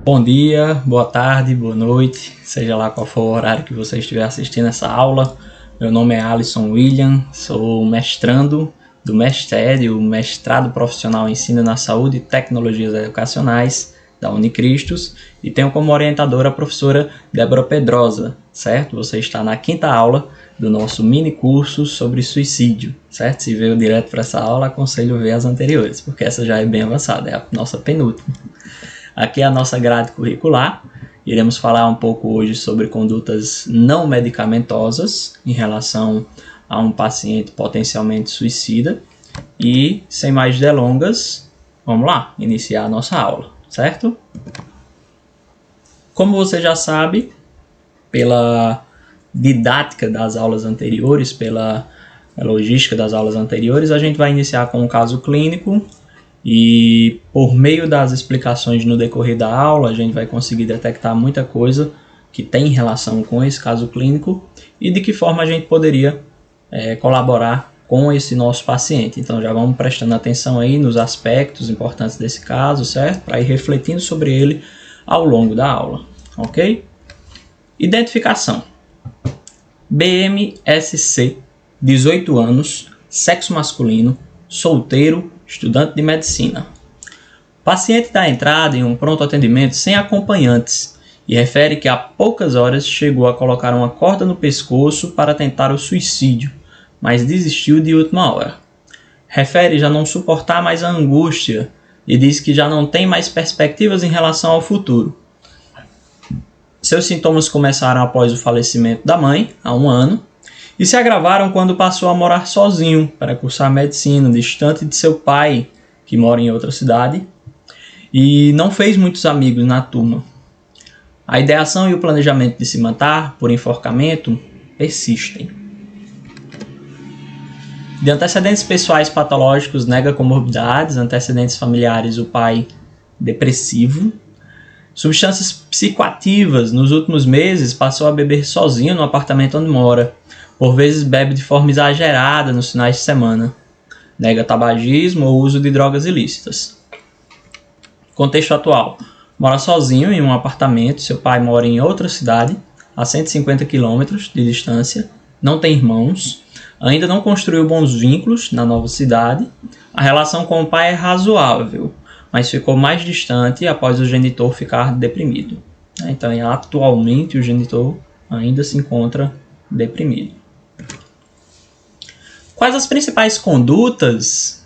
Bom dia, boa tarde, boa noite, seja lá qual for o horário que você estiver assistindo essa aula. Meu nome é Alisson William, sou mestrando do MESTED, o Mestrado Profissional em Ensino na Saúde e Tecnologias Educacionais da Unicristos, e tenho como orientadora a professora Débora Pedrosa, certo? Você está na 5ª aula do nosso mini curso sobre suicídio, certo? Se veio direto para essa aula, aconselho ver as anteriores, porque essa já é bem avançada, é a nossa penúltima. Aqui é a nossa grade curricular. Iremos falar um pouco hoje sobre condutas não medicamentosas em relação a um paciente potencialmente suicida. E, sem mais delongas, vamos lá, iniciar a nossa aula, certo? Como você já sabe, pela didática das aulas anteriores, pela logística das aulas anteriores, a gente vai iniciar com um caso clínico. E por meio das explicações no decorrer da aula, a gente vai conseguir detectar muita coisa que tem relação com esse caso clínico e de que forma a gente poderia colaborar com esse nosso paciente. Então já vamos prestando atenção aí nos aspectos importantes desse caso, certo? Para ir refletindo sobre ele ao longo da aula, ok? Identificação. BMSC, 18 anos, sexo masculino, solteiro, estudante de medicina. O paciente dá entrada em um pronto atendimento sem acompanhantes e refere que há poucas horas chegou a colocar uma corda no pescoço para tentar o suicídio, mas desistiu de última hora. Refere já não suportar mais a angústia e diz que já não tem mais perspectivas em relação ao futuro. Seus sintomas começaram após o falecimento da mãe, há 1 ano, e se agravaram quando passou a morar sozinho para cursar medicina, distante de seu pai, que mora em outra cidade, e não fez muitos amigos na turma. A ideação e o planejamento de se matar por enforcamento persistem. De antecedentes pessoais patológicos, nega comorbidades, antecedentes familiares, o pai depressivo. Substâncias psicoativas, nos últimos meses passou a beber sozinho no apartamento onde mora. Por vezes bebe de forma exagerada nos finais de semana. Nega tabagismo ou uso de drogas ilícitas. Contexto atual. Mora sozinho em um apartamento, seu pai mora em outra cidade, a 150 km de distância, não tem irmãos, ainda não construiu bons vínculos na nova cidade, a relação com o pai é razoável, mas ficou mais distante após o genitor ficar deprimido. Então, atualmente, o genitor ainda se encontra deprimido. Quais as principais condutas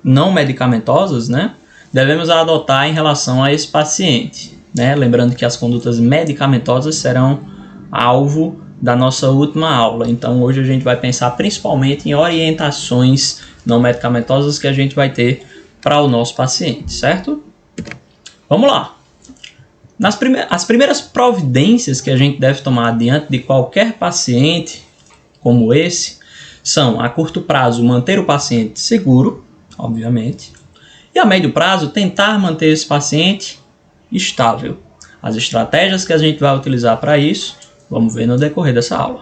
não medicamentosas, devemos adotar em relação a esse paciente? Lembrando que as condutas medicamentosas serão alvo da nossa última aula. Então, hoje a gente vai pensar principalmente em orientações não medicamentosas que a gente vai ter para o nosso paciente, certo? Vamos lá. As primeiras providências que a gente deve tomar diante de qualquer paciente como esse são, a curto prazo, manter o paciente seguro, obviamente, e a médio prazo, tentar manter esse paciente estável. As estratégias que a gente vai utilizar para isso, vamos ver no decorrer dessa aula.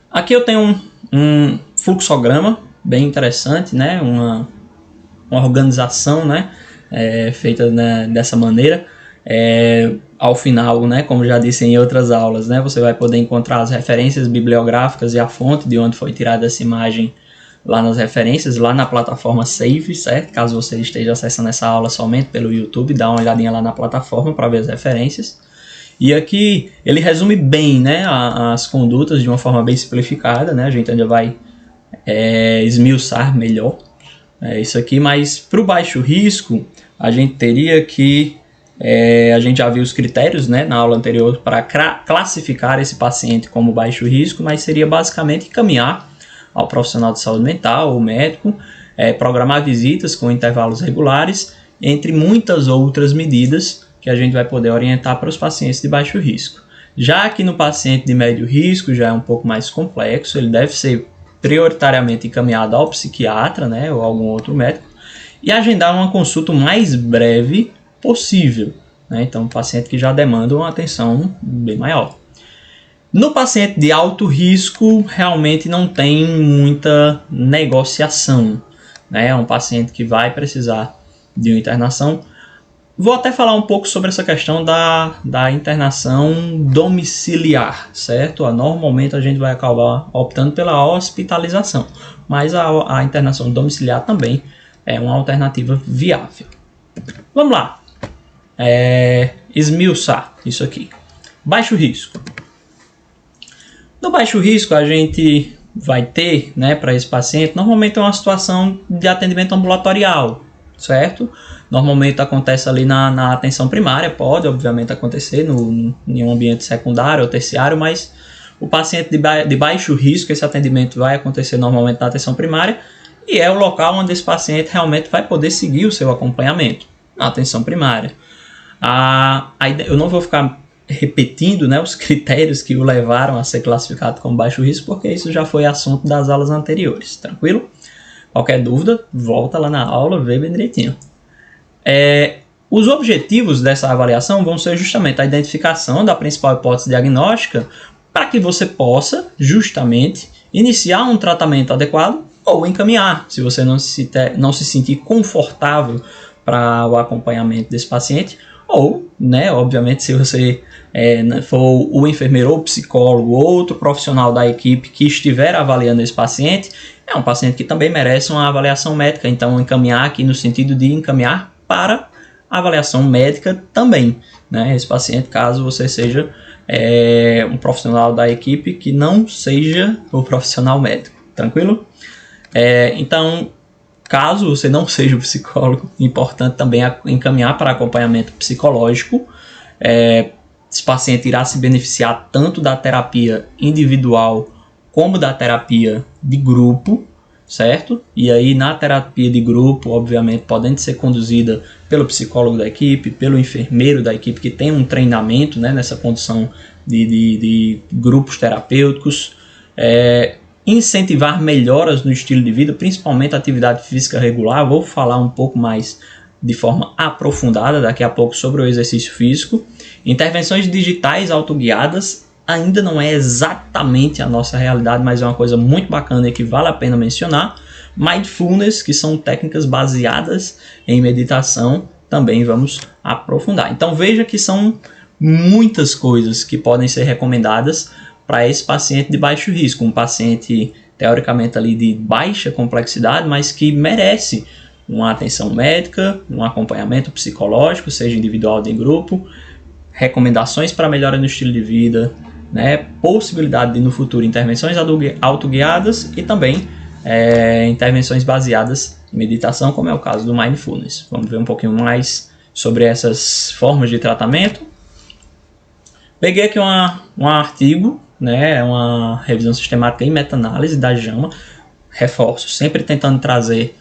Aqui eu tenho um fluxograma bem interessante, uma organização, feita dessa maneira. Ao final, como já disse em outras aulas, você vai poder encontrar as referências bibliográficas e a fonte de onde foi tirada essa imagem lá nas referências, lá na plataforma Save, certo? Caso você esteja acessando essa aula somente pelo YouTube, dá uma olhadinha lá na plataforma para ver as referências. E aqui ele resume bem, as condutas de uma forma bem simplificada, a gente ainda vai esmiuçar melhor isso aqui, mas para o baixo risco, a gente teria que a gente já viu os critérios na aula anterior para classificar esse paciente como baixo risco, mas seria basicamente encaminhar ao profissional de saúde mental, ou médico, programar visitas com intervalos regulares, entre muitas outras medidas que a gente vai poder orientar para os pacientes de baixo risco. Já que no paciente de médio risco já é um pouco mais complexo, ele deve ser prioritariamente encaminhado ao psiquiatra, ou algum outro médico, e agendar uma consulta o mais breve possível. Então, um paciente que já demanda uma atenção bem maior. No paciente de alto risco, realmente não tem muita negociação. É um paciente que vai precisar de uma internação. Vou até falar um pouco sobre essa questão da internação domiciliar, certo? Normalmente a gente vai acabar optando pela hospitalização, mas a internação domiciliar também é uma alternativa viável. Vamos lá. Esmiuçar isso aqui. Baixo risco. No baixo risco a gente vai ter, né, para esse paciente, normalmente é uma situação de atendimento ambulatorial, certo? Normalmente acontece ali na atenção primária, pode obviamente acontecer em um ambiente secundário ou terciário, mas o paciente de baixo risco, esse atendimento vai acontecer normalmente na atenção primária e é o local onde esse paciente realmente vai poder seguir o seu acompanhamento, na atenção primária. Eu não vou ficar repetindo, né, os critérios que o levaram a ser classificado como baixo risco, porque isso já foi assunto das aulas anteriores, tranquilo? Qualquer dúvida, volta lá na aula, vê bem direitinho. Os objetivos dessa avaliação vão ser justamente a identificação da principal hipótese diagnóstica para que você possa justamente iniciar um tratamento adequado ou encaminhar, se você não se sentir confortável para o acompanhamento desse paciente, ou, né, obviamente, se você for o enfermeiro ou psicólogo ou outro profissional da equipe que estiver avaliando esse paciente, é um paciente que também merece uma avaliação médica, então encaminhar aqui no sentido de encaminhar para avaliação médica também, né, esse paciente, caso você seja um profissional da equipe que não seja o profissional médico, tranquilo? Então, caso você não seja o psicólogo, é importante também encaminhar para acompanhamento psicológico. Esse paciente irá se beneficiar tanto da terapia individual como da terapia de grupo, certo? E aí na terapia de grupo, obviamente, podendo ser conduzida pelo psicólogo da equipe, pelo enfermeiro da equipe que tem um treinamento, né, nessa condução de grupos terapêuticos. Incentivar melhoras no estilo de vida, principalmente atividade física regular. Vou falar um pouco mais de forma aprofundada daqui a pouco sobre o exercício físico. Intervenções digitais autoguiadas ainda não é exatamente a nossa realidade, mas é uma coisa muito bacana e que vale a pena mencionar. Mindfulness, que são técnicas baseadas em meditação, também vamos aprofundar. Então veja que são muitas coisas que podem ser recomendadas para esse paciente de baixo risco, um paciente teoricamente ali de baixa complexidade, mas que merece uma atenção médica, um acompanhamento psicológico, seja individual ou em grupo, recomendações para melhora no estilo de vida, né, possibilidade de no futuro intervenções autoguiadas e também intervenções baseadas em meditação, como é o caso do Mindfulness. Vamos ver um pouquinho mais sobre essas formas de tratamento. Peguei aqui um artigo, né, uma revisão sistemática e meta-análise da JAMA, reforço, sempre tentando trazer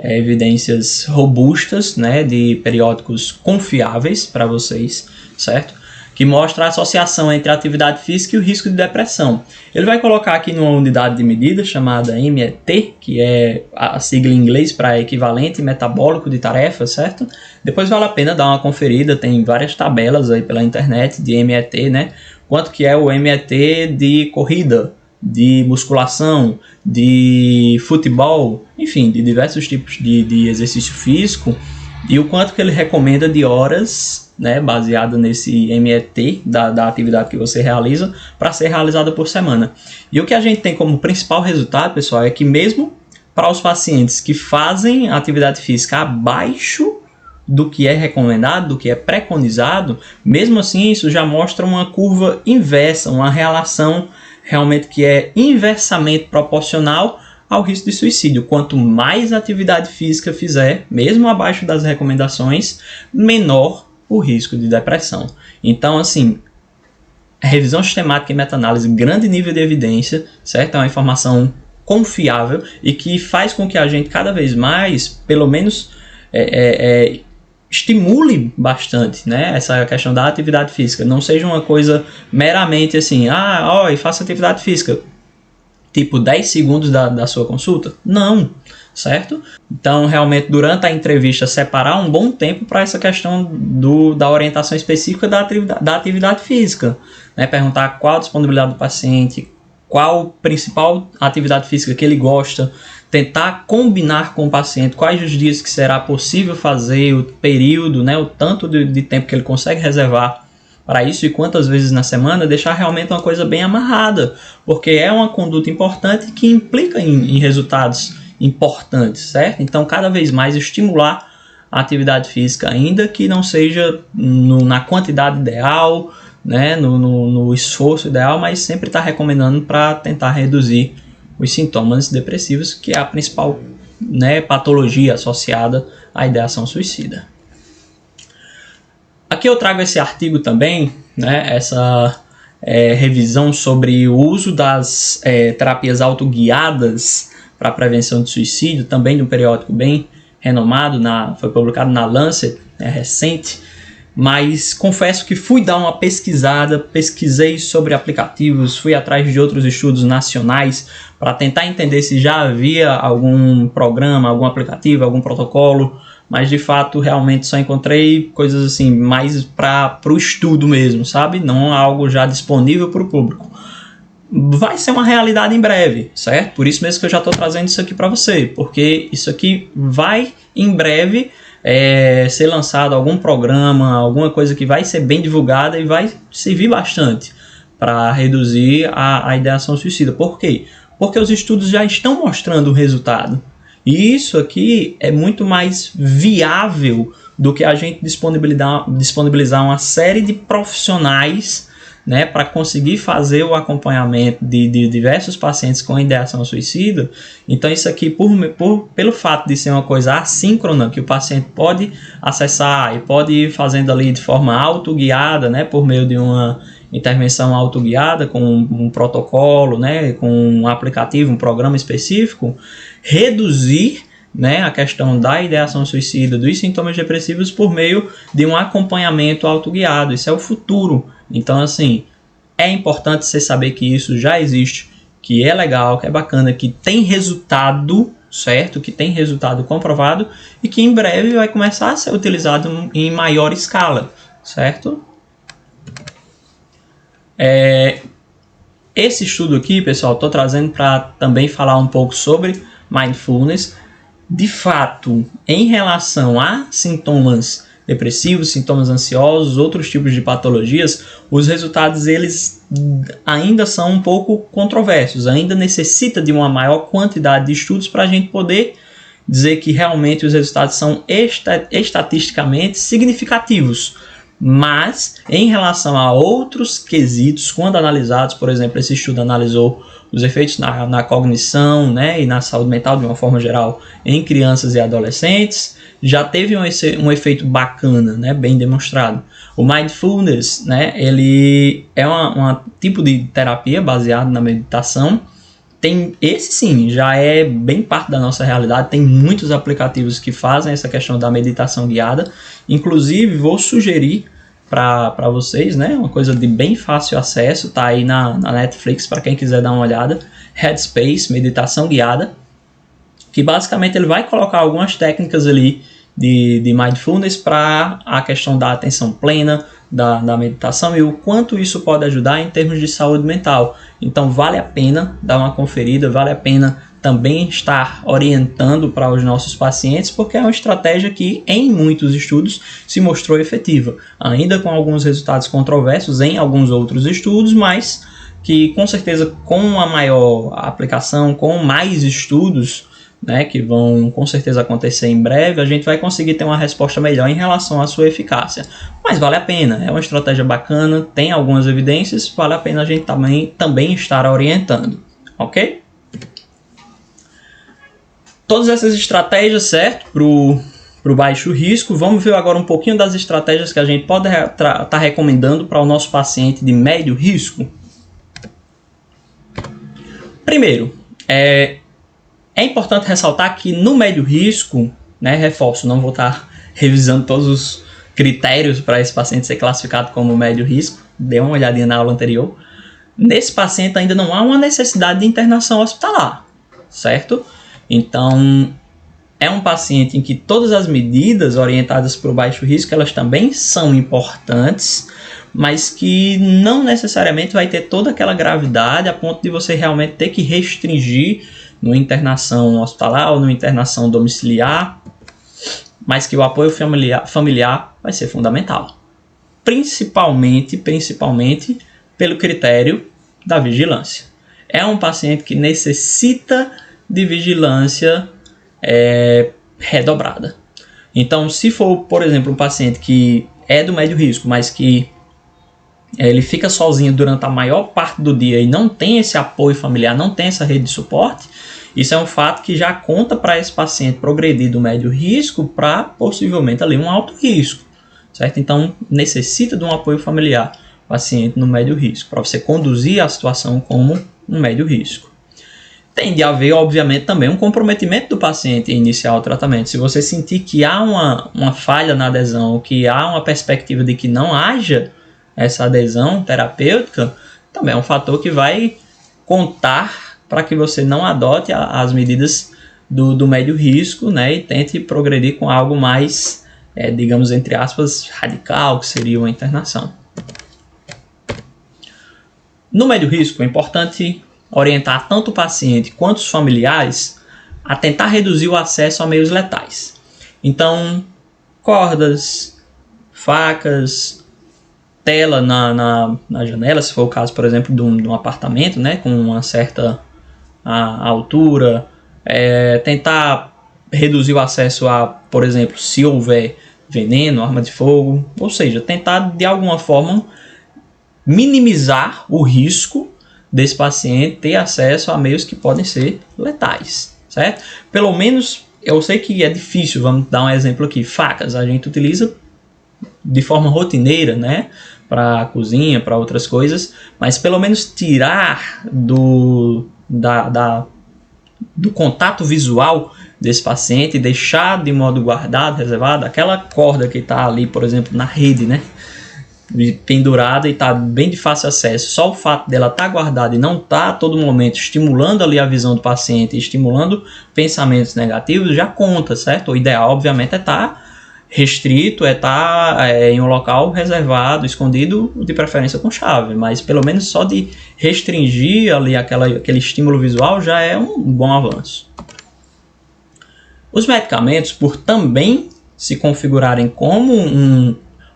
evidências robustas, né, de periódicos confiáveis para vocês, certo? Que mostra a associação entre a atividade física e o risco de depressão. Ele vai colocar aqui numa unidade de medida chamada MET, que é a sigla em inglês para equivalente metabólico de tarefa, certo? Depois vale a pena dar uma conferida, tem várias tabelas aí pela internet de MET, né? Quanto que é o MET de corrida, de musculação, de futebol, enfim, de diversos tipos de exercício físico, e o quanto que ele recomenda de horas, né, baseado nesse MET da atividade que você realiza, para ser realizada por semana. E o que a gente tem como principal resultado, pessoal, é que mesmo para os pacientes que fazem atividade física abaixo do que é recomendado, do que é preconizado, mesmo assim isso já mostra uma curva inversa, uma relação realmente que é inversamente proporcional ao risco de suicídio. Quanto mais atividade física fizer, mesmo abaixo das recomendações, menor o risco de depressão. Então, assim, revisão sistemática e meta-análise, grande nível de evidência, certo? É uma informação confiável e que faz com que a gente cada vez mais, pelo menos, estimule bastante, né, essa questão da atividade física. Não seja uma coisa meramente assim, faça atividade física, tipo 10 segundos da sua consulta. Não, certo? Então, realmente, durante a entrevista, separar um bom tempo para essa questão da orientação específica da atividade física. Né? Perguntar qual a disponibilidade do paciente, qual a principal atividade física que ele gosta, tentar combinar com o paciente quais os dias que será possível fazer, o período, né, o tanto de tempo que ele consegue reservar para isso e quantas vezes na semana, deixar realmente uma coisa bem amarrada, porque é uma conduta importante que implica em resultados importantes, certo? Então, cada vez mais estimular a atividade física, ainda que não seja na quantidade ideal, né, no esforço ideal, mas sempre está recomendando para tentar reduzir os sintomas depressivos, que é a principal, né, patologia associada à ideação suicida. Aqui eu trago esse artigo também, né, essa revisão sobre o uso das terapias autoguiadas para a prevenção de suicídio, também de um periódico bem renomado, foi publicado na Lancet, recente, mas confesso que fui dar uma pesquisada, pesquisei sobre aplicativos, fui atrás de outros estudos nacionais para tentar entender se já havia algum programa, algum aplicativo, algum protocolo, mas de fato realmente só encontrei coisas assim mais para o estudo mesmo, sabe? Não algo já disponível para o público. Vai ser uma realidade em breve, certo? Por isso mesmo que eu já estou trazendo isso aqui para você, porque isso aqui vai em breve ser lançado algum programa, alguma coisa que vai ser bem divulgada e vai servir bastante para reduzir a ideação suicida. Por quê? Porque os estudos já estão mostrando o resultado. E isso aqui é muito mais viável do que a gente disponibilizar uma série de profissionais, né, para conseguir fazer o acompanhamento de diversos pacientes com ideação suicida. Então isso aqui, pelo fato de ser uma coisa assíncrona, que o paciente pode acessar e pode ir fazendo ali de forma autoguiada, né, por meio de uma intervenção autoguiada com um protocolo, né, com um aplicativo, um programa específico, reduzir, né, a questão da ideação suicida, dos sintomas depressivos por meio de um acompanhamento autoguiado. Isso é o futuro. Então, assim, é importante você saber que isso já existe, que é legal, que é bacana, que tem resultado, certo? Que tem resultado comprovado e que em breve vai começar a ser utilizado em maior escala, certo? Esse estudo aqui, pessoal, estou trazendo para também falar um pouco sobre mindfulness. De fato, em relação a sintomas depressivos, sintomas ansiosos, outros tipos de patologias, os resultados eles ainda são um pouco controversos, ainda necessita de uma maior quantidade de estudos para a gente poder dizer que realmente os resultados são estatisticamente significativos. Mas, em relação a outros quesitos, quando analisados, por exemplo, esse estudo analisou os efeitos na cognição, né, e na saúde mental de uma forma geral em crianças e adolescentes, já teve um efeito bacana, né, bem demonstrado. O mindfulness, né, ele é um tipo de terapia baseado na meditação. Esse sim, já é bem parte da nossa realidade, tem muitos aplicativos que fazem essa questão da meditação guiada, inclusive vou sugerir para vocês, né, uma coisa de bem fácil acesso, tá aí na Netflix para quem quiser dar uma olhada, Headspace, meditação guiada, que basicamente ele vai colocar algumas técnicas ali de mindfulness para a questão da atenção plena, da meditação e o quanto isso pode ajudar em termos de saúde mental. Então vale a pena dar uma conferida, vale a pena também estar orientando para os nossos pacientes, porque é uma estratégia que em muitos estudos se mostrou efetiva, ainda com alguns resultados controversos em alguns outros estudos, mas que com certeza com a maior aplicação, com mais estudos, né, que vão com certeza acontecer em breve, a gente vai conseguir ter uma resposta melhor em relação à sua eficácia. Mas vale a pena, é uma estratégia bacana, tem algumas evidências, vale a pena a gente também estar orientando, ok? Todas essas estratégias, certo, para o baixo risco. Vamos ver agora um pouquinho das estratégias que a gente pode estar recomendando para o nosso paciente de médio risco. Primeiro, é importante ressaltar que no médio risco, né, reforço, não vou estar revisando todos os critérios para esse paciente ser classificado como médio risco, dê uma olhadinha na aula anterior. Nesse paciente ainda não há uma necessidade de internação hospitalar, certo? Então, é um paciente em que todas as medidas orientadas para o baixo risco, elas também são importantes, mas que não necessariamente vai ter toda aquela gravidade a ponto de você realmente ter que restringir numa internação hospitalar ou numa internação domiciliar, mas que o apoio familiar vai ser fundamental. Principalmente pelo critério da vigilância. É um paciente que necessita de vigilância redobrada. Então, se for, por exemplo, um paciente que é do médio risco, mas que ele fica sozinho durante a maior parte do dia e não tem esse apoio familiar, não tem essa rede de suporte, isso é um fato que já conta para esse paciente progredir do médio risco para possivelmente ali um alto risco, certo? Então, necessita de um apoio familiar, paciente no médio risco, para você conduzir a situação como um médio risco. Tem de haver, obviamente, também um comprometimento do paciente em iniciar o tratamento. Se você sentir que há uma falha na adesão, que há uma perspectiva de que não haja essa adesão terapêutica, também é um fator que vai contar para que você não adote as medidas do médio risco, né, e tente progredir com algo mais, digamos, entre aspas, radical, que seria uma internação. No médio risco, é importante orientar tanto o paciente quanto os familiares a tentar reduzir o acesso a meios letais. Então, cordas, facas, tela na janela, se for o caso, por exemplo, de um apartamento, né, com uma certa altura, tentar reduzir o acesso a, por exemplo, se houver veneno, arma de fogo, ou seja, tentar de alguma forma minimizar o risco desse paciente ter acesso a meios que podem ser letais, certo? Pelo menos, eu sei que é difícil, vamos dar um exemplo aqui, facas a gente utiliza de forma rotineira, né, para a cozinha, para outras coisas, mas pelo menos tirar do contato visual desse paciente e deixar de modo guardado, reservado, aquela corda que está ali, por exemplo, na rede, né, pendurada e está bem de fácil acesso, só o fato dela estar guardada e não estar a todo momento estimulando ali a visão do paciente, estimulando pensamentos negativos, já conta, certo? O ideal, obviamente, é estar restrito, é estar em um local reservado, escondido, de preferência com chave, mas pelo menos só de restringir ali aquele estímulo visual já é um bom avanço. Os medicamentos, por também se configurarem como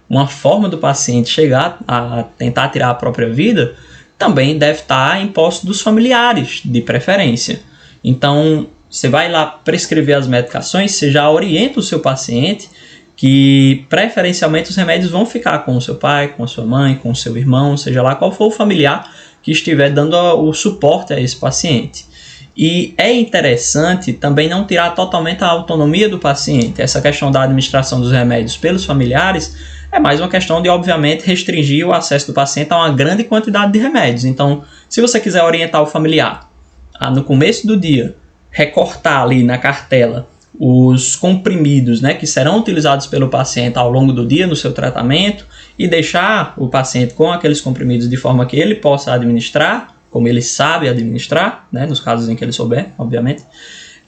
uma forma do paciente chegar a tentar tirar a própria vida, também deve estar em posse dos familiares, de preferência. Então, você vai lá prescrever as medicações, você já orienta o seu paciente que, preferencialmente, os remédios vão ficar com o seu pai, com a sua mãe, com o seu irmão, seja lá qual for o familiar que estiver dando o suporte a esse paciente. E é interessante também não tirar totalmente a autonomia do paciente. Essa questão da administração dos remédios pelos familiares é mais uma questão de, obviamente, restringir o acesso do paciente a uma grande quantidade de remédios. Então, se você quiser orientar o familiar a, no começo do dia, recortar ali na cartela os comprimidos, né, que serão utilizados pelo paciente ao longo do dia no seu tratamento e deixar o paciente com aqueles comprimidos de forma que ele possa administrar, como ele sabe administrar, né, nos casos em que ele souber, obviamente,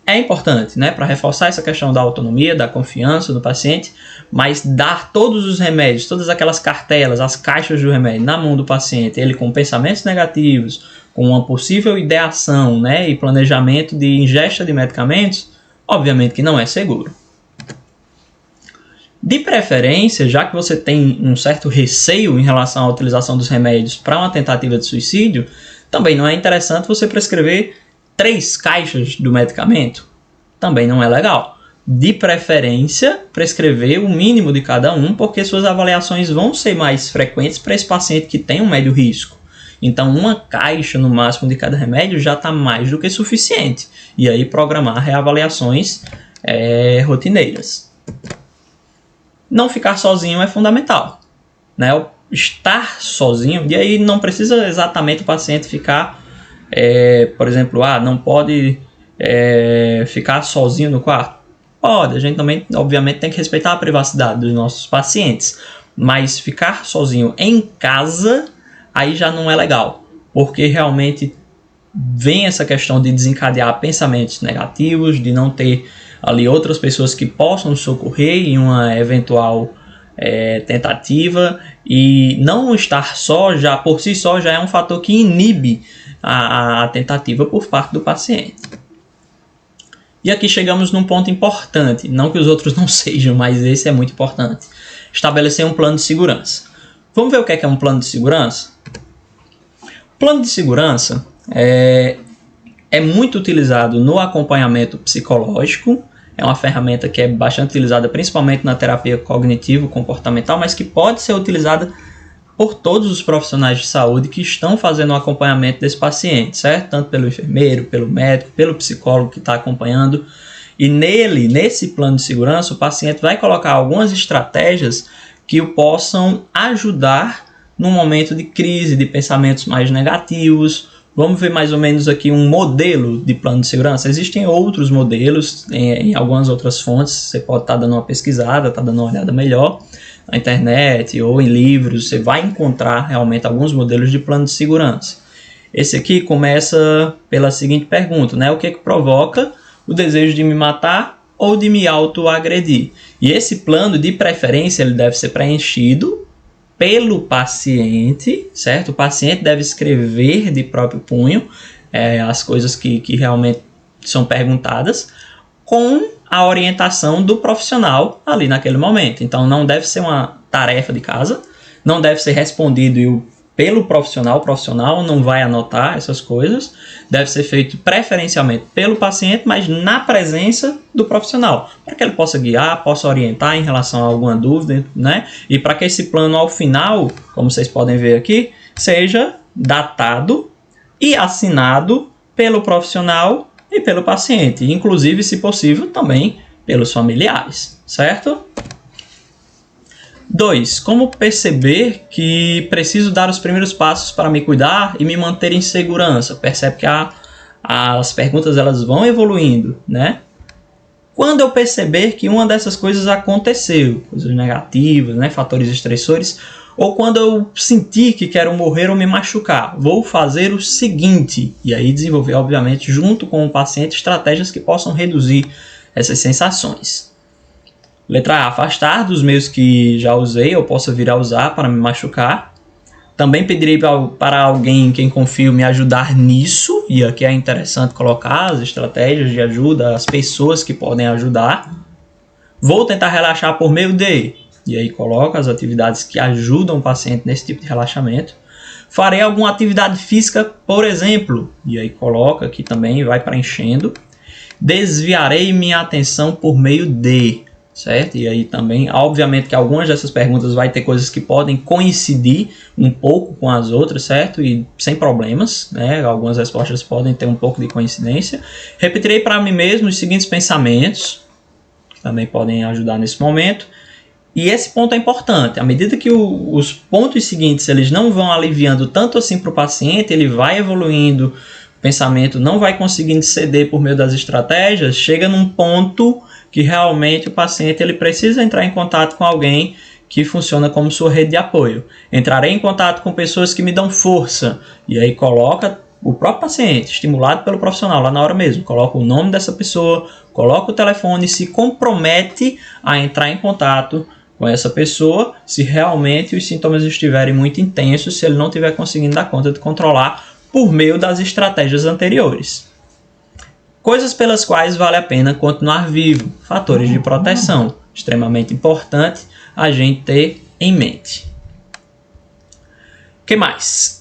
é importante, né, para reforçar essa questão da autonomia, da confiança do paciente, mas dar todos os remédios, todas aquelas cartelas, as caixas do remédio na mão do paciente, ele com pensamentos negativos, com uma possível ideação, né, e planejamento de ingesta de medicamentos, obviamente que não é seguro. De preferência, já que você tem um certo receio em relação à utilização dos remédios para uma tentativa de suicídio, também não é interessante você prescrever 3 caixas do medicamento. Também não é legal. De preferência, prescrever o mínimo de cada um, porque suas avaliações vão ser mais frequentes para esse paciente que tem um médio risco. Então, uma caixa no máximo de cada remédio já está mais do que suficiente. E aí, programar reavaliações rotineiras. Não ficar sozinho é fundamental, né? Estar sozinho, e aí não precisa exatamente o paciente ficar, por exemplo, não pode ficar sozinho no quarto. Pode, a gente também, obviamente, tem que respeitar a privacidade dos nossos pacientes, mas ficar sozinho em casa, aí já não é legal, porque realmente vem essa questão de desencadear pensamentos negativos, de não ter ali outras pessoas que possam socorrer em uma eventual tentativa, e não estar só, já por si só, já é um fator que inibe a tentativa por parte do paciente. E aqui chegamos num ponto importante, não que os outros não sejam, mas esse é muito importante. Estabelecer um plano de segurança. Vamos ver o que é um plano de segurança? Plano de segurança é muito utilizado no acompanhamento psicológico, é uma ferramenta que é bastante utilizada principalmente na terapia cognitivo-comportamental, mas que pode ser utilizada por todos os profissionais de saúde que estão fazendo o acompanhamento desse paciente, certo? Tanto pelo enfermeiro, pelo médico, pelo psicólogo que está acompanhando. E nesse plano de segurança, o paciente vai colocar algumas estratégias que o possam ajudar no momento de crise, de pensamentos mais negativos. Vamos ver mais ou menos aqui um modelo de plano de segurança. Existem outros modelos em algumas outras fontes, você pode estar dando uma pesquisada, estar dando uma olhada melhor na internet ou em livros, você vai encontrar realmente alguns modelos de plano de segurança. Esse aqui começa pela seguinte pergunta, né? O que provoca o desejo de me matar ou de me autoagredir? E esse plano, de preferência, ele deve ser preenchido pelo paciente, certo? O paciente deve escrever de próprio punho as coisas que realmente são perguntadas, com a orientação do profissional ali naquele momento. Então não deve ser uma tarefa de casa, não deve ser respondido pelo profissional, o profissional não vai anotar essas coisas, deve ser feito preferencialmente pelo paciente, mas na presença do profissional, para que ele possa guiar, possa orientar em relação a alguma dúvida, né? E para que esse plano ao final, como vocês podem ver aqui, seja datado e assinado pelo profissional e pelo paciente, inclusive, se possível, também pelos familiares, certo? 2. Como perceber que preciso dar os primeiros passos para me cuidar e me manter em segurança? Percebe que as perguntas elas vão evoluindo, né? Quando eu perceber que uma dessas coisas aconteceu, coisas negativas, né, fatores estressores, ou quando eu sentir que quero morrer ou me machucar, vou fazer o seguinte, e aí desenvolver, obviamente, junto com o paciente, estratégias que possam reduzir essas sensações. Letra A, afastar dos meios que já usei ou possa vir a usar para me machucar. Também pedirei para alguém em quem confio me ajudar nisso, e aqui é interessante colocar as estratégias de ajuda, as pessoas que podem ajudar. Vou tentar relaxar por meio de, e aí coloca as atividades que ajudam o paciente nesse tipo de relaxamento. Farei alguma atividade física, por exemplo, e aí coloca aqui também, vai preenchendo. Desviarei minha atenção por meio de, certo? E aí também, obviamente que algumas dessas perguntas vai ter coisas que podem coincidir um pouco com as outras, certo? E sem problemas, né? Algumas respostas podem ter um pouco de coincidência. Repetirei para mim mesmo os seguintes pensamentos, que também podem ajudar nesse momento. E esse ponto é importante. À medida que os pontos seguintes eles não vão aliviando tanto assim para o paciente, ele vai evoluindo, o pensamento não vai conseguindo ceder por meio das estratégias, chega num ponto que realmente o paciente ele precisa entrar em contato com alguém que funciona como sua rede de apoio. Entrarei em contato com pessoas que me dão força. E aí coloca o próprio paciente, estimulado pelo profissional, lá na hora mesmo. Coloca o nome dessa pessoa, coloca o telefone e se compromete a entrar em contato com essa pessoa se realmente os sintomas estiverem muito intensos, se ele não estiver conseguindo dar conta de controlar por meio das estratégias anteriores. Coisas pelas quais vale a pena continuar vivo, fatores de proteção, extremamente importante a gente ter em mente. O que mais?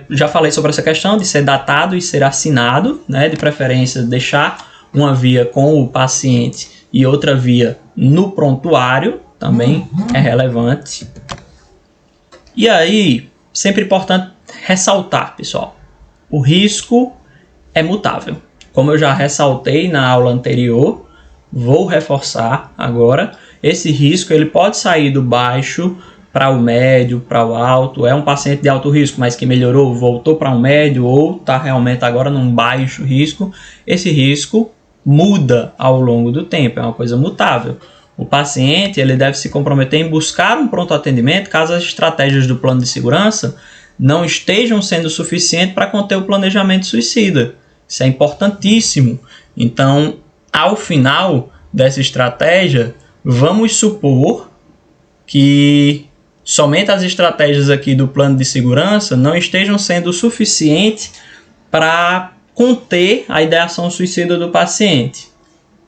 Já falei sobre essa questão de ser datado e ser assinado, né? De preferência deixar uma via com o paciente e outra via no prontuário, também é relevante. E aí, sempre importante ressaltar, pessoal, o risco é mutável. Como eu já ressaltei na aula anterior, vou reforçar agora, esse risco ele pode sair do baixo para o médio, para o alto. É um paciente de alto risco, mas que melhorou, voltou para um médio ou está realmente agora num baixo risco. Esse risco muda ao longo do tempo, é uma coisa mutável. O paciente ele deve se comprometer em buscar um pronto atendimento caso as estratégias do plano de segurança não estejam sendo suficientes para conter o planejamento suicida. Isso é importantíssimo. Então, ao final dessa estratégia, vamos supor que somente as estratégias aqui do plano de segurança não estejam sendo suficientes para conter a ideação suicida do paciente.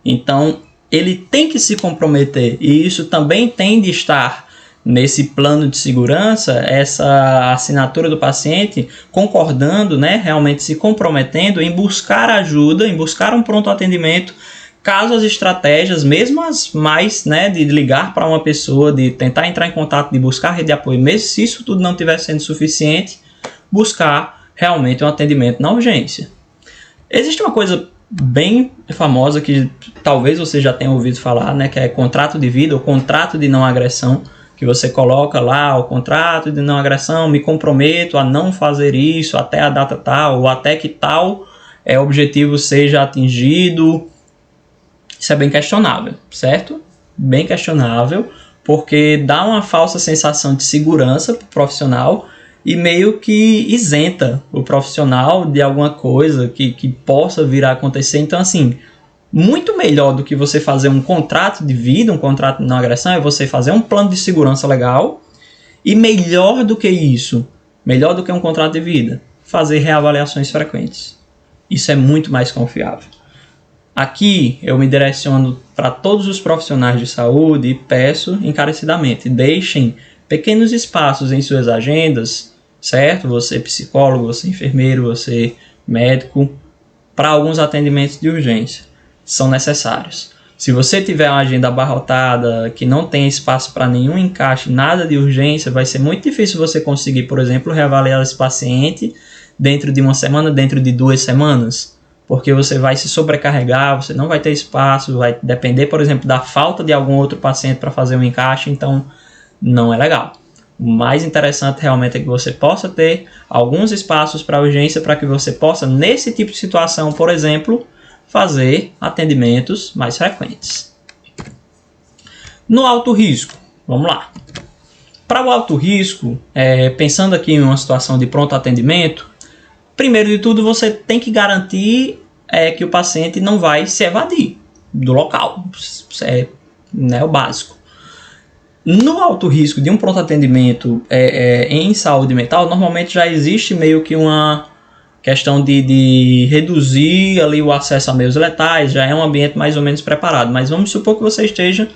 Então, ele tem que se comprometer, e isso também tem de estar nesse plano de segurança, essa assinatura do paciente concordando, né, realmente se comprometendo em buscar ajuda, em buscar um pronto atendimento, caso as estratégias, mesmo as mais, né, de ligar para uma pessoa, de tentar entrar em contato, de buscar rede de apoio, mesmo se isso tudo não estiver sendo suficiente, buscar realmente um atendimento na urgência. Existe uma coisa bem famosa que talvez você já tenha ouvido falar, né, que é contrato de vida ou contrato de não agressão, que você coloca lá o contrato de não agressão, me comprometo a não fazer isso até a data tal, ou até que tal objetivo seja atingido. Isso é bem questionável, certo? Bem questionável, porque dá uma falsa sensação de segurança para o profissional e meio que isenta o profissional de alguma coisa que possa vir a acontecer. Então, assim, muito melhor do que você fazer um contrato de vida, um contrato de não agressão, é você fazer um plano de segurança legal. E melhor do que isso, melhor do que um contrato de vida, fazer reavaliações frequentes. Isso é muito mais confiável. Aqui eu me direciono para todos os profissionais de saúde e peço encarecidamente, deixem pequenos espaços em suas agendas, certo? Você psicólogo, você enfermeiro, você médico, para alguns atendimentos de urgência. São necessários. Se você tiver uma agenda abarrotada, que não tem espaço para nenhum encaixe, nada de urgência, vai ser muito difícil você conseguir, por exemplo, reavaliar esse paciente dentro de uma semana, dentro de 2 semanas, porque você vai se sobrecarregar, você não vai ter espaço, vai depender, por exemplo, da falta de algum outro paciente para fazer um encaixe, então não é legal. O mais interessante realmente é que você possa ter alguns espaços para urgência, para que você possa, nesse tipo de situação, por exemplo, fazer atendimentos mais frequentes. No alto risco, vamos lá. Para o alto risco, pensando aqui em uma situação de pronto atendimento, primeiro de tudo você tem que garantir que o paciente não vai se evadir do local. Isso é, né, o básico. No alto risco de um pronto atendimento em saúde mental, normalmente já existe meio que uma questão de reduzir ali o acesso a meios letais, já é um ambiente mais ou menos preparado. Mas vamos supor que você esteja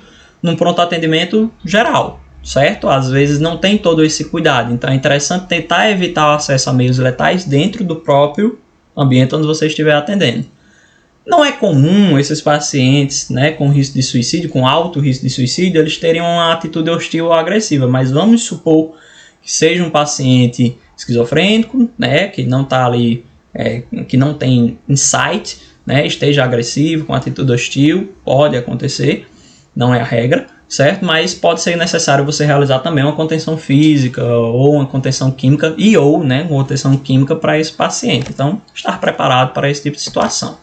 num pronto atendimento geral, certo? Às vezes não tem todo esse cuidado, então é interessante tentar evitar o acesso a meios letais dentro do próprio ambiente onde você estiver atendendo. Não é comum esses pacientes, né, com risco de suicídio, com alto risco de suicídio, eles terem uma atitude hostil ou agressiva, mas vamos supor que seja um paciente esquizofrênico, né, que não está ali, que não tem insight, né, esteja agressivo, com atitude hostil, pode acontecer, não é a regra, certo? Mas pode ser necessário você realizar também uma contenção física ou uma contenção química uma contenção química para esse paciente. Então, estar preparado para esse tipo de situação.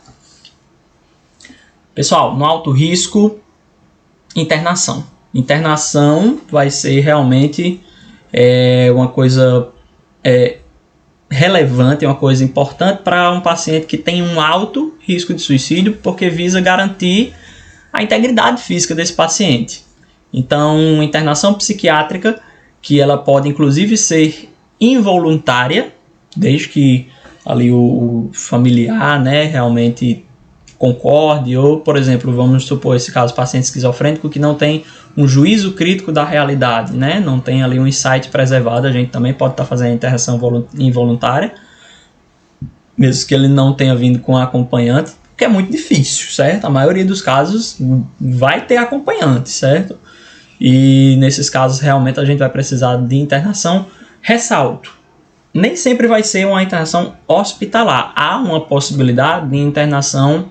Pessoal, no alto risco, internação. Internação vai ser realmente uma coisa relevante, uma coisa importante para um paciente que tem um alto risco de suicídio, porque visa garantir a integridade física desse paciente. Então, internação psiquiátrica, que ela pode inclusive ser involuntária, desde que ali o familiar, né, realmente concorde, ou, por exemplo, vamos supor esse caso, paciente esquizofrênico que não tem um juízo crítico da realidade, né, não tem ali um insight preservado, a gente também pode estar fazendo a internação involuntária, mesmo que ele não tenha vindo com acompanhante, que é muito difícil, certo? A maioria dos casos vai ter acompanhante, certo? E nesses casos realmente a gente vai precisar de internação. Ressalto, nem sempre vai ser uma internação hospitalar. Há uma possibilidade de internação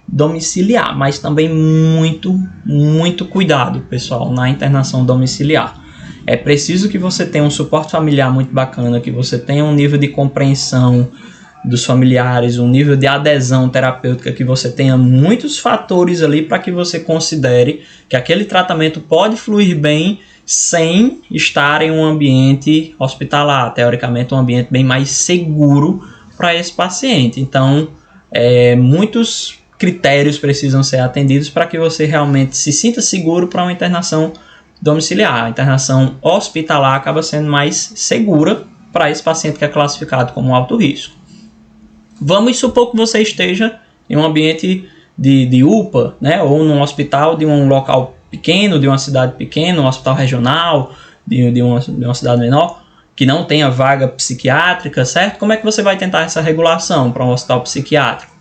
domiciliar, mas também muito cuidado, pessoal, na internação domiciliar. É preciso que você tenha um suporte familiar muito bacana, que você tenha um nível de compreensão dos familiares, um nível de adesão terapêutica, que você tenha muitos fatores ali para que você considere que aquele tratamento pode fluir bem sem estar em um ambiente hospitalar, teoricamente um ambiente bem mais seguro para esse paciente. Então, muitos critérios precisam ser atendidos para que você realmente se sinta seguro para uma internação domiciliar. A internação hospitalar acaba sendo mais segura para esse paciente que é classificado como alto risco. Vamos supor que você esteja em um ambiente de UPA, né, ou num hospital de um local pequeno, de uma cidade pequena, um hospital regional, de uma cidade menor, que não tenha vaga psiquiátrica, certo? Como é que você vai tentar essa regulação para um hospital psiquiátrico?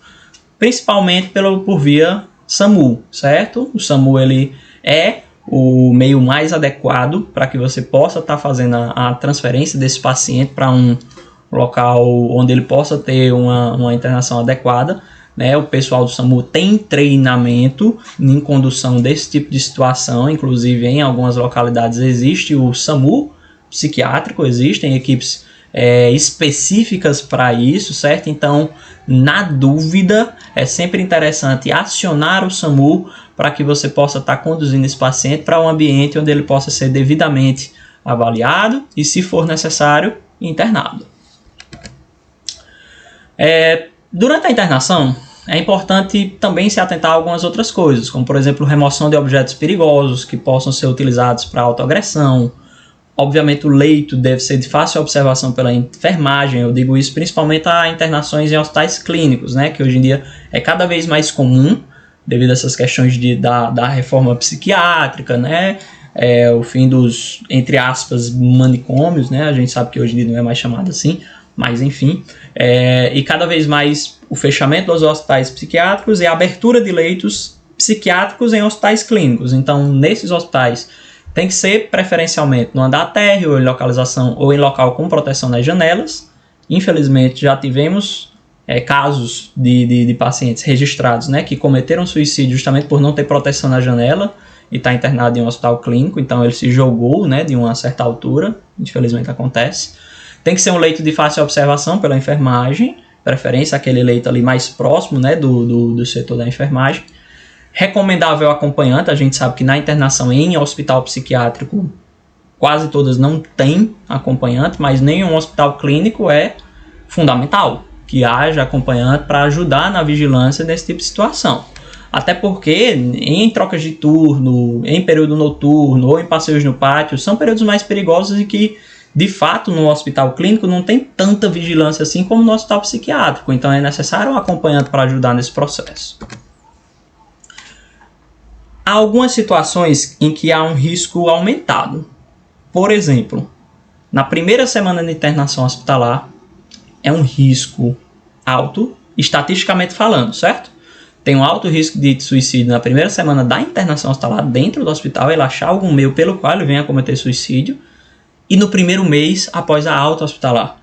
Principalmente por via SAMU, certo? O SAMU ele é o meio mais adequado para que você possa estar fazendo a transferência desse paciente para um local onde ele possa ter uma internação adequada, né? O pessoal do SAMU tem treinamento em condução desse tipo de situação, inclusive em algumas localidades existe o SAMU psiquiátrico, existem equipes específicas para isso, certo? Então, na dúvida, é sempre interessante acionar o SAMU para que você possa estar conduzindo esse paciente para um ambiente onde ele possa ser devidamente avaliado e, se for necessário, internado. Durante a internação, é importante também se atentar a algumas outras coisas, como, por exemplo, remoção de objetos perigosos que possam ser utilizados para autoagressão. Obviamente, o leito deve ser de fácil observação pela enfermagem. Eu digo isso principalmente a internações em hospitais clínicos, né, que hoje em dia é cada vez mais comum, devido a essas questões da reforma psiquiátrica, né, o fim dos, entre aspas, manicômios, né, a gente sabe que hoje em dia não é mais chamado assim, mas enfim, e cada vez mais o fechamento dos hospitais psiquiátricos e a abertura de leitos psiquiátricos em hospitais clínicos. Então, nesses hospitais, tem que ser preferencialmente no andar térreo, ou em localização ou em local com proteção nas janelas. Infelizmente, já tivemos casos de pacientes registrados, né, que cometeram suicídio justamente por não ter proteção na janela e está internado em um hospital clínico. Então, ele se jogou, né, de uma certa altura. Infelizmente, acontece. Tem que ser um leito de fácil observação pela enfermagem, preferência aquele leito ali mais próximo, né, do setor da enfermagem. Recomendável acompanhante, a gente sabe que na internação em hospital psiquiátrico quase todas não tem acompanhante, mas nenhum hospital clínico é fundamental que haja acompanhante para ajudar na vigilância desse tipo de situação. Até porque em trocas de turno, em período noturno ou em passeios no pátio, são períodos mais perigosos e que, de fato, no hospital clínico não tem tanta vigilância assim como no hospital psiquiátrico. Então é necessário um acompanhante para ajudar nesse processo. Há algumas situações em que há um risco aumentado. Por exemplo, na primeira semana de internação hospitalar, é um risco alto, estatisticamente falando, certo? Tem um alto risco de suicídio na primeira semana da internação hospitalar dentro do hospital, ele achar algum meio pelo qual ele venha a cometer suicídio, e no primeiro mês após a alta hospitalar.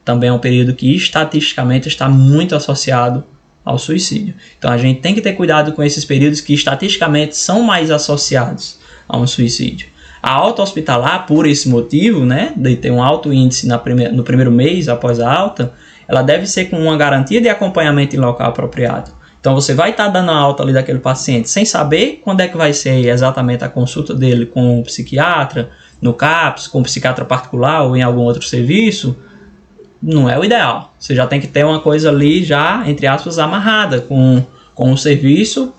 Também é um período que estatisticamente está muito associado ao suicídio. Então a gente tem que ter cuidado com esses períodos que estatisticamente são mais associados a um suicídio. A alta hospitalar, por esse motivo, né, de ter um alto índice no primeiro mês após a alta, ela deve ser com uma garantia de acompanhamento em local apropriado. Então você vai estar dando a alta ali daquele paciente sem saber quando é que vai ser exatamente a consulta dele com o psiquiatra, no CAPS, com o psiquiatra particular ou em algum outro serviço. Não é o ideal. Você já tem que ter uma coisa ali já, entre aspas, amarrada com o serviço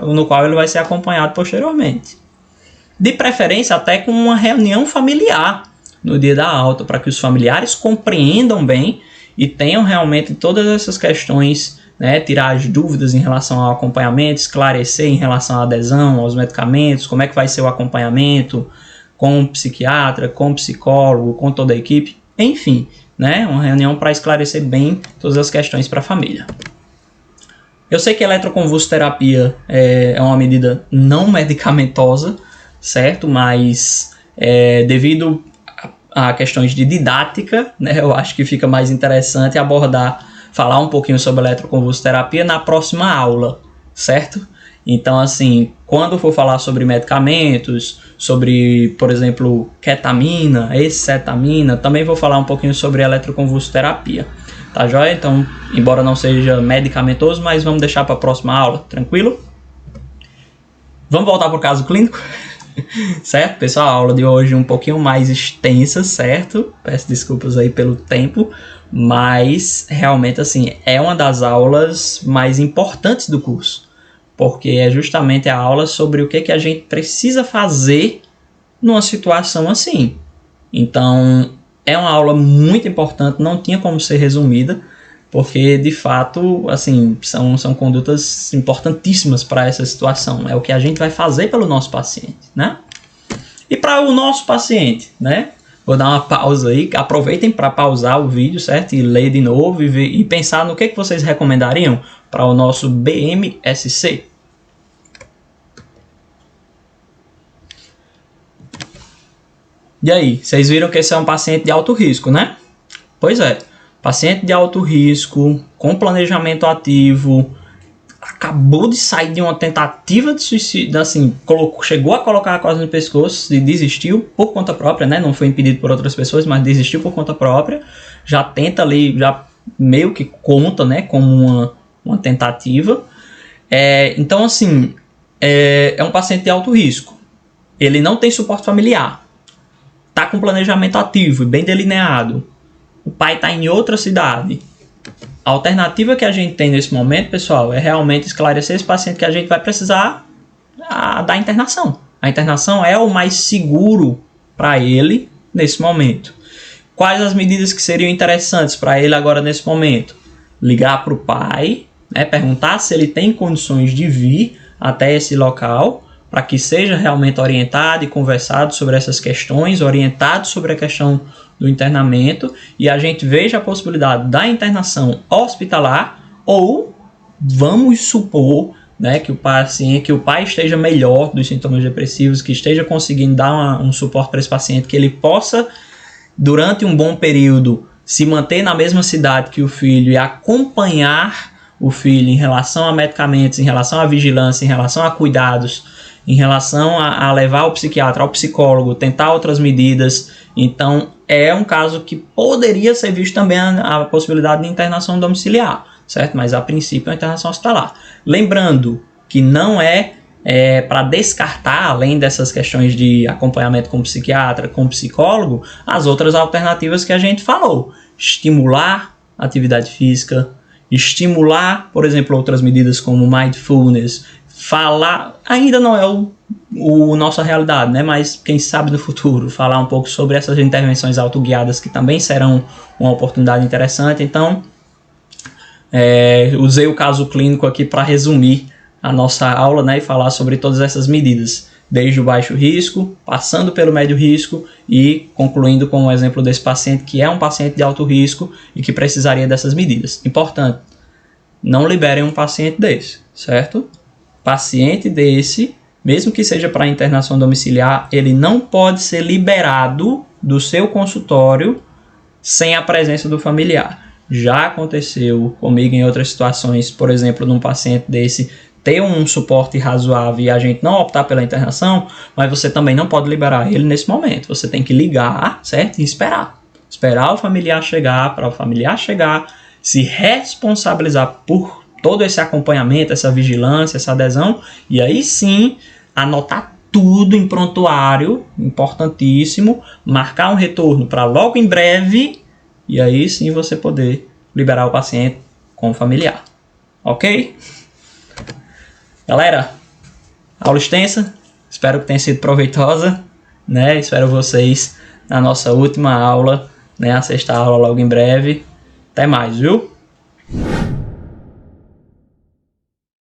no qual ele vai ser acompanhado posteriormente. De preferência até com uma reunião familiar no dia da alta, para que os familiares compreendam bem e tenham realmente todas essas questões, né, tirar as dúvidas em relação ao acompanhamento, esclarecer em relação à adesão aos medicamentos, como é que vai ser o acompanhamento com o psiquiatra, com o psicólogo, com toda a equipe, enfim, né, uma reunião para esclarecer bem todas as questões para a família. Eu sei que a eletroconvulsoterapia é uma medida não medicamentosa, certo? Mas devido a questões de didática, né, eu acho que fica mais interessante falar um pouquinho sobre eletroconvulsoterapia na próxima aula, certo? Então, assim, quando for falar sobre medicamentos, sobre, por exemplo, ketamina, escetamina, também vou falar um pouquinho sobre eletroconvulsoterapia. Tá joia? Então, embora não seja medicamentoso, mas vamos deixar para a próxima aula, tranquilo? Vamos voltar para o caso clínico? Certo, pessoal? A aula de hoje é um pouquinho mais extensa, certo? Peço desculpas aí pelo tempo, mas realmente, assim, é uma das aulas mais importantes do curso, porque é justamente a aula sobre o que a gente precisa fazer numa situação assim. Então, é uma aula muito importante, não tinha como ser resumida, porque de fato, assim, são condutas importantíssimas para essa situação. É o que a gente vai fazer pelo nosso paciente, né? E para o nosso paciente, né? Vou dar uma pausa aí, aproveitem para pausar o vídeo, certo? E ler de novo e pensar no que vocês recomendariam para o nosso BMSC. E aí, vocês viram que esse é um paciente de alto risco, né? Pois é, paciente de alto risco, com planejamento ativo, acabou de sair de uma tentativa de suicídio, assim, chegou a colocar a corda no pescoço e desistiu por conta própria, né? Não foi impedido por outras pessoas, mas desistiu por conta própria. Já tenta ali, já meio que conta, né, como uma tentativa. Então, assim, é um paciente de alto risco. Ele não tem suporte familiar. Está com planejamento ativo e bem delineado. O pai está em outra cidade. A alternativa que a gente tem nesse momento, pessoal, é realmente esclarecer esse paciente que a gente vai precisar da internação. A internação é o mais seguro para ele nesse momento. Quais as medidas que seriam interessantes para ele agora nesse momento? Ligar para o pai, né, perguntar se ele tem condições de vir até esse local, para que seja realmente orientado e conversado sobre essas questões, orientado sobre a questão do internamento, e a gente veja a possibilidade da internação hospitalar, ou vamos supor, né, que o pai esteja melhor dos sintomas depressivos, que esteja conseguindo dar um suporte para esse paciente, que ele possa, durante um bom período, se manter na mesma cidade que o filho e acompanhar o filho em relação a medicamentos, em relação à vigilância, em relação a cuidados, em relação a levar o psiquiatra, ao psicólogo, tentar outras medidas. Então, é um caso que poderia ser visto também a possibilidade de internação domiciliar, certo? Mas, a princípio, é a internação hospitalar. Lembrando que não é para descartar, além dessas questões de acompanhamento com psiquiatra, com psicólogo, as outras alternativas que a gente falou. Estimular a atividade física, estimular, por exemplo, outras medidas como mindfulness, falar, ainda não é nossa realidade, né? Mas quem sabe no futuro, falar um pouco sobre essas intervenções autoguiadas que também serão uma oportunidade interessante. Então, usei o caso clínico aqui para resumir a nossa aula, né? E falar sobre todas essas medidas, desde o baixo risco, passando pelo médio risco e concluindo com o exemplo desse paciente que é um paciente de alto risco e que precisaria dessas medidas. Importante, não liberem um paciente desse, certo? Paciente desse, mesmo que seja para internação domiciliar, ele não pode ser liberado do seu consultório sem a presença do familiar. Já aconteceu comigo em outras situações, por exemplo, num paciente desse ter um suporte razoável e a gente não optar pela internação, mas você também não pode liberar ele nesse momento. Você tem que ligar, certo? E esperar. Esperar o familiar chegar, para o familiar chegar, se responsabilizar por todo esse acompanhamento, essa vigilância, essa adesão, e aí sim anotar tudo em prontuário, importantíssimo, marcar um retorno para logo em breve, e aí sim você poder liberar o paciente com o familiar. Ok? Galera, aula extensa, espero que tenha sido proveitosa, né? Espero vocês na nossa última aula, né? A sexta aula logo em breve. Até mais, viu?